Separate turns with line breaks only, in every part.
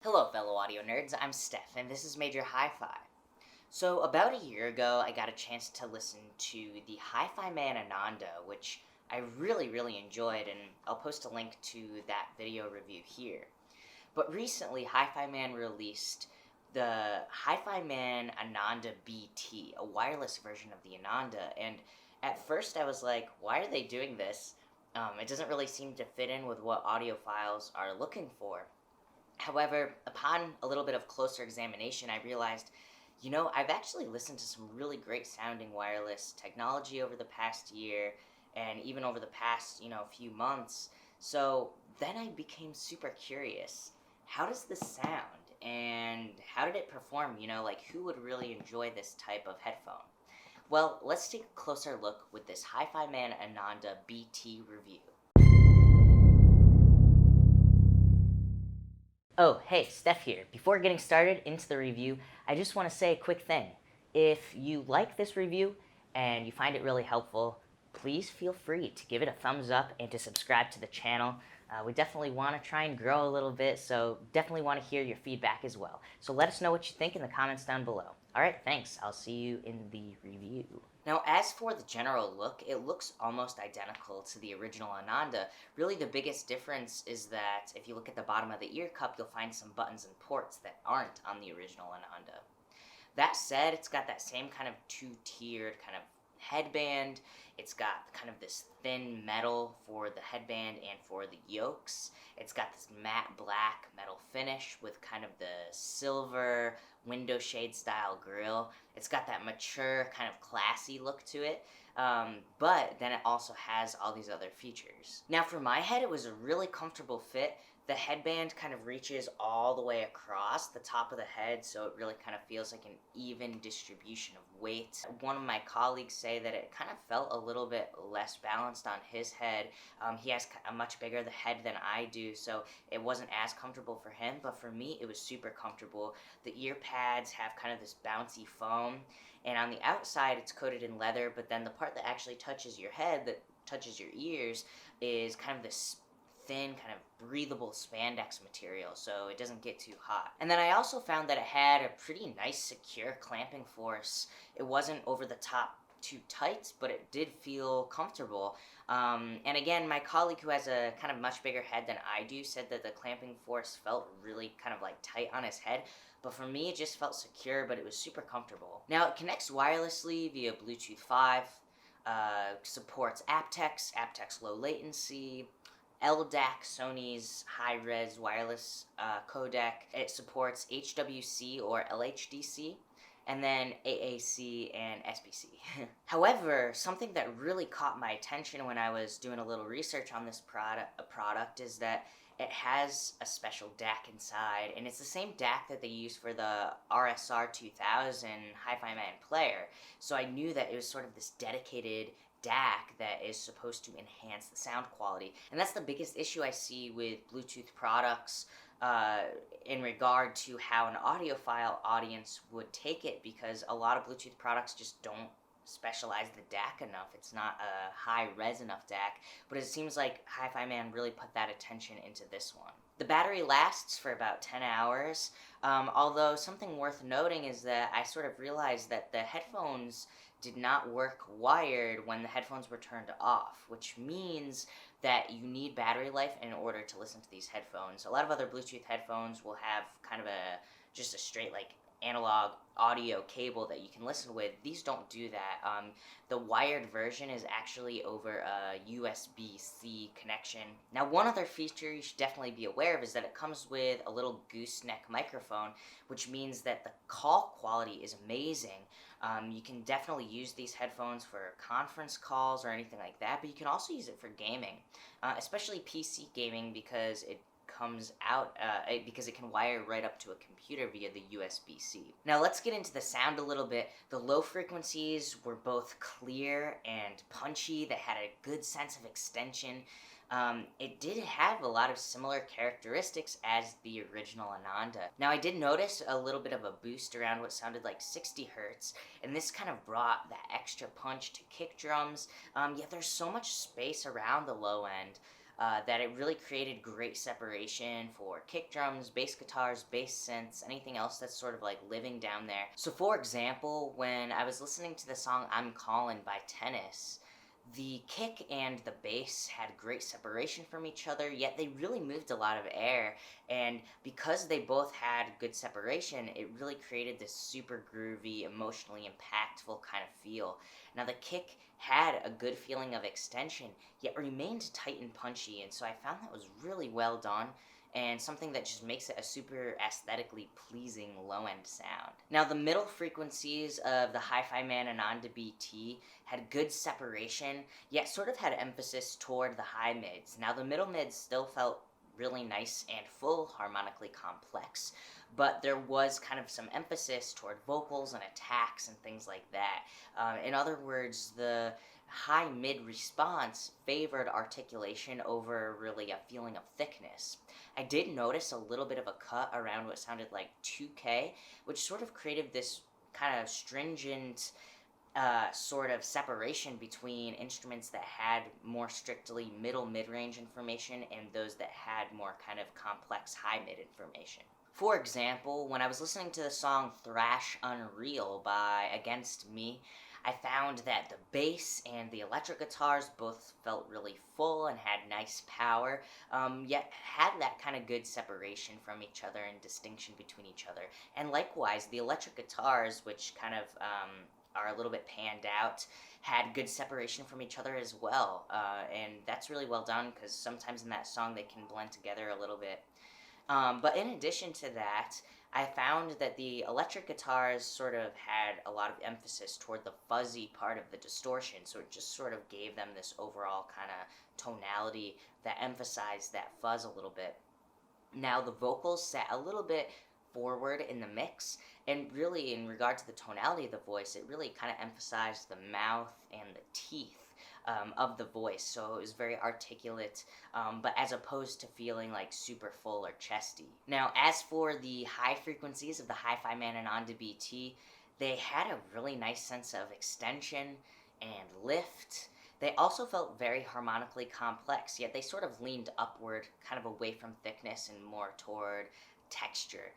Hello, fellow audio nerds. I'm Steph, and this is MajorHiFi. So, about a year ago, I got a chance to listen to the Hifiman Ananda, which I really enjoyed, and I'll post a link to that video review here. But recently, Hifiman released the Hifiman Ananda BT, a wireless version of the Ananda, and at first I was like, why are they doing this? It doesn't really seem to fit in with what audiophiles are looking for. However, upon a little bit of closer examination, I realized, I've actually listened to some really great sounding wireless technology over the past year and even over the past, few months. So then I became super curious. How does this sound? And how did it perform? Like who would really enjoy this type of headphone? Well, let's take a closer look with this Hifiman Ananda BT review. Oh, hey, Steph here. Before getting started into the review, I just want to say a quick thing. If you like this review and you find it really helpful, please feel free to give it a thumbs up and to subscribe to the channel. We definitely want to try and grow a little bit, so definitely want to hear your feedback as well. So let us know what you think in the comments down below. Alright, thanks. I'll see you in the review. Now, as for the general look, it looks almost identical to the original Ananda. Really, the biggest difference is that if you look at the bottom of the ear cup, you'll find some buttons and ports that aren't on the original Ananda. That said, it's got that same kind of two-tiered kind of headband. It's got kind of this thin metal for the headband and for the yokes. It's got this matte black metal finish with kind of the silver window shade style grille. It's got that mature kind of classy look to it. But then it also has all these other features. Now for my head, it was a really comfortable fit. The headband kind of reaches all the way across the top of the head, so it really kind of feels like an even distribution of weight. One of my colleagues say that it kind of felt a little bit less balanced on his head. He has a much bigger head than I do, so it wasn't as comfortable for him, but for me, it was super comfortable. The ear pads have kind of this bouncy foam, and on the outside, it's coated in leather, but then the part that actually touches your head, that touches your ears, is kind of this thin, kind of breathable spandex material, so it doesn't get too hot. And then I also found that it had a pretty nice secure clamping force. It wasn't over the top too tight, but it did feel comfortable. And again, my colleague who has a kind of much bigger head than I do said that the clamping force felt really kind of like tight on his head, but for me it just felt secure, but it was super comfortable. Now it connects wirelessly via Bluetooth 5, supports aptX low latency, LDAC, Sony's high-res wireless codec. It supports HWC or LHDC, and then AAC and SBC. However, something that really caught my attention when I was doing a little research on this product is that it has a special DAC inside, and it's the same DAC that they use for the RSR 2000 Hifiman player. So I knew that it was sort of this dedicated DAC that is supposed to enhance the sound quality. And that's the biggest issue I see with Bluetooth products in regard to how an audiophile audience would take it, because a lot of Bluetooth products just don't specialize the DAC enough. It's not a high-res enough DAC, but it seems like Hifiman really put that attention into this one. The battery lasts for about 10 hours, although something worth noting is that I sort of realized that the headphones did not work wired when the headphones were turned off, which means that you need battery life in order to listen to these headphones. A lot of other Bluetooth headphones will have kind of just a straight like analog audio cable that you can listen with. These don't do that. The wired version is actually over a USB-C connection. Now, one other feature you should definitely be aware of is that it comes with a little gooseneck microphone, which means that the call quality is amazing. You can definitely use these headphones for conference calls or anything like that, but you can also use it for gaming, especially PC gaming, because it comes out because it can wire right up to a computer via the USB-C. Now let's get into the sound a little bit. The low frequencies were both clear and punchy. They had a good sense of extension. It did have a lot of similar characteristics as the original Ananda. Now I did notice a little bit of a boost around what sounded like 60 hertz, and this kind of brought that extra punch to kick drums, yet there's so much space around the low end. that it really created great separation for kick drums, bass guitars, bass synths, anything else that's sort of like living down there. So for example, when I was listening to the song I'm Callin' by Tennis, the kick and the bass had great separation from each other, yet they really moved a lot of air. And because they both had good separation, it really created this super groovy, emotionally impactful kind of feel. Now, the kick had a good feeling of extension, yet remained tight and punchy, and so I found that was really well done and something that just makes it a super aesthetically pleasing low-end sound. Now, the middle frequencies of the Hifiman Ananda BT had good separation, yet sort of had emphasis toward the high mids. Now, the middle mids still felt really nice and full, harmonically complex, but there was kind of some emphasis toward vocals and attacks and things like that. In other words, the high mid response favored articulation over really a feeling of thickness. I did notice a little bit of a cut around what sounded like 2K, which sort of created this kind of stringent sort of separation between instruments that had more strictly middle mid-range information and those that had more kind of complex high mid information. For example, when I was listening to the song Thrash Unreal by Against Me, I found that the bass and the electric guitars both felt really full and had nice power, yet had that kind of good separation from each other and distinction between each other. And likewise, the electric guitars, which kind of are a little bit panned out, had good separation from each other as well. And that's really well done because sometimes in that song they can blend together a little bit. But in addition to that, I found that the electric guitars sort of had a lot of emphasis toward the fuzzy part of the distortion, so it just sort of gave them this overall kind of tonality that emphasized that fuzz a little bit. Now, the vocals sat a little bit forward in the mix, and really, in regard to the tonality of the voice, it really kind of emphasized the mouth and the teeth of the voice, so it was very articulate, but as opposed to feeling like super full or chesty. Now, as for the high frequencies of the Hifiman Ananda BT, they had a really nice sense of extension and lift. They also felt very harmonically complex, yet they sort of leaned upward, kind of away from thickness and more toward texture.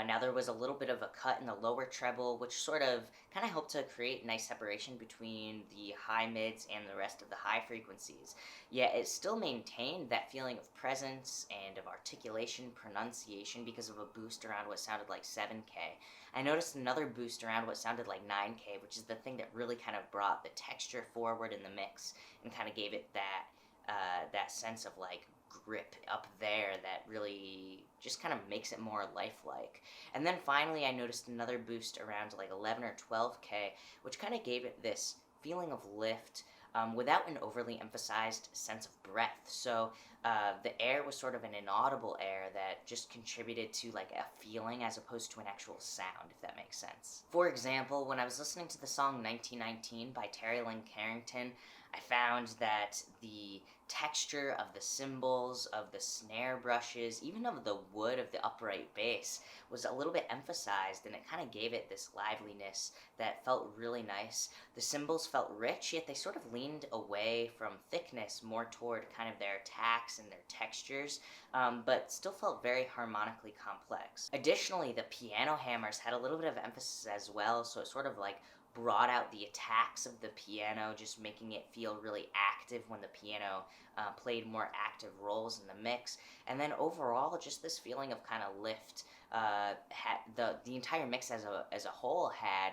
Now, there was a little bit of a cut in the lower treble, which sort of kind of helped to create nice separation between the high mids and the rest of the high frequencies. Yet it still maintained that feeling of presence and of articulation, pronunciation, because of a boost around what sounded like 7K. I noticed another boost around what sounded like 9K, which is the thing that really kind of brought the texture forward in the mix and kind of gave it that sense of like grip up there that really just kind of makes it more lifelike. And then finally I noticed another boost around like 11 or 12K, which kind of gave it this feeling of lift without an overly emphasized sense of breath. So the air was sort of an inaudible air that just contributed to like a feeling as opposed to an actual sound, if that makes sense. For example, when I was listening to the song 1919 by Terry Lynn Carrington, I found that the texture of the cymbals, of the snare brushes, even of the wood of the upright bass was a little bit emphasized, and it kind of gave it this liveliness that felt really nice. The cymbals felt rich, yet they sort of leaned away from thickness more toward kind of their attacks and their textures, but still felt very harmonically complex. Additionally, the piano hammers had a little bit of emphasis as well, so it sort of like brought out the attacks of the piano, just making it feel really active when the piano played more active roles in the mix. And then overall, just this feeling of kind of lift. The entire mix as a whole had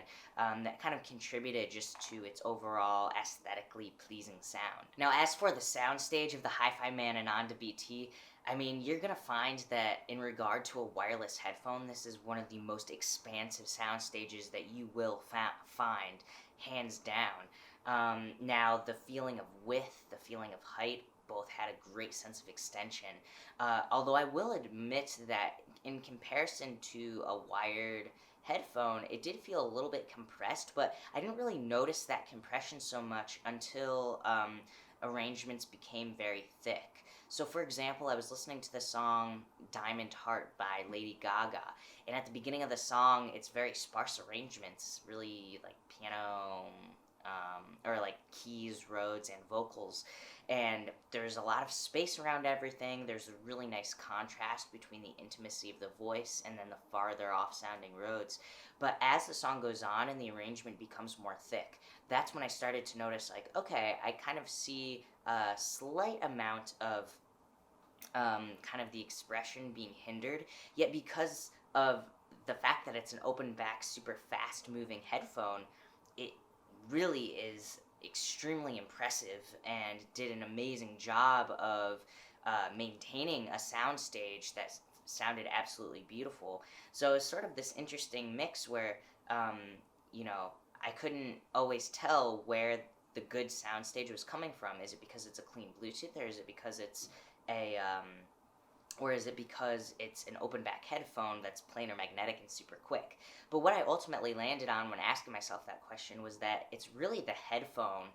that kind of contributed just to its overall aesthetically pleasing sound. Now, as for the soundstage of the Hifiman Ananda BT, I mean, you're going to find that in regard to a wireless headphone, this is one of the most expansive sound stages that you will find, hands down. Now, the feeling of width, the feeling of height, both had a great sense of extension. Although I will admit that in comparison to a wired headphone, it did feel a little bit compressed, but I didn't really notice that compression so much until arrangements became very thick. So, for example, I was listening to the song Diamond Heart by Lady Gaga, and at the beginning of the song, it's very sparse arrangements, really like piano, or like keys, Rhodes, and vocals. And there's a lot of space around everything. There's a really nice contrast between the intimacy of the voice and then the farther off sounding Rhodes. But as the song goes on and the arrangement becomes more thick, that's when I started to notice, like, okay, I kind of see a slight amount of kind of the expression being hindered. Yet because of the fact that it's an open back, super fast moving headphone, it really is extremely impressive and did an amazing job of maintaining a soundstage that sounded absolutely beautiful. So it's sort of this interesting mix where, um, you know, I couldn't always tell where the good soundstage was coming from. Is it because it's a clean Bluetooth, or is it because it's a or is it because it's an open back headphone that's planar magnetic and super quick? But what I ultimately landed on when asking myself that question was that it's really the headphone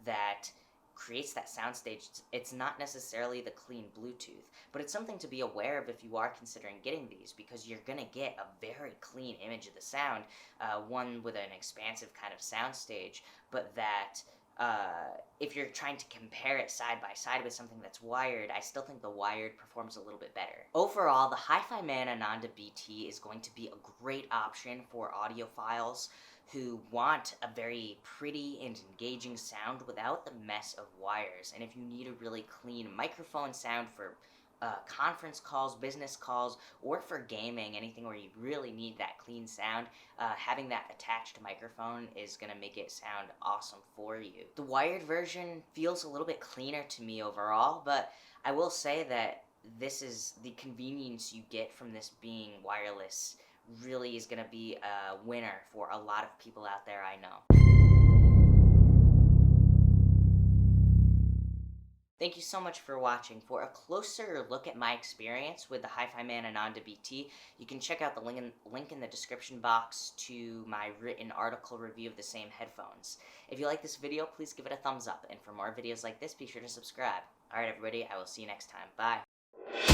that creates that soundstage. It's not necessarily the clean Bluetooth, but it's something to be aware of if you are considering getting these, because you're going to get a very clean image of the sound, one with an expansive kind of soundstage, but that if you're trying to compare it side by side with something that's wired, I still think the wired performs a little bit better. Overall, the Hifiman Ananda BT is going to be a great option for audiophiles who want a very pretty and engaging sound without the mess of wires. And if you need a really clean microphone sound for conference calls, business calls, or for gaming, anything where you really need that clean sound, having that attached microphone is going to make it sound awesome for you. The wired version feels a little bit cleaner to me overall, but I will say that this is the convenience you get from this being wireless really is going to be a winner for a lot of people out there I know. Thank you so much for watching. For a closer look at my experience with the Hifiman Ananda BT, you can check out the link in the description box to my written article review of the same headphones. If you like this video, please give it a thumbs up, and for more videos like this, be sure to subscribe. Alright everybody, I will see you next time. Bye.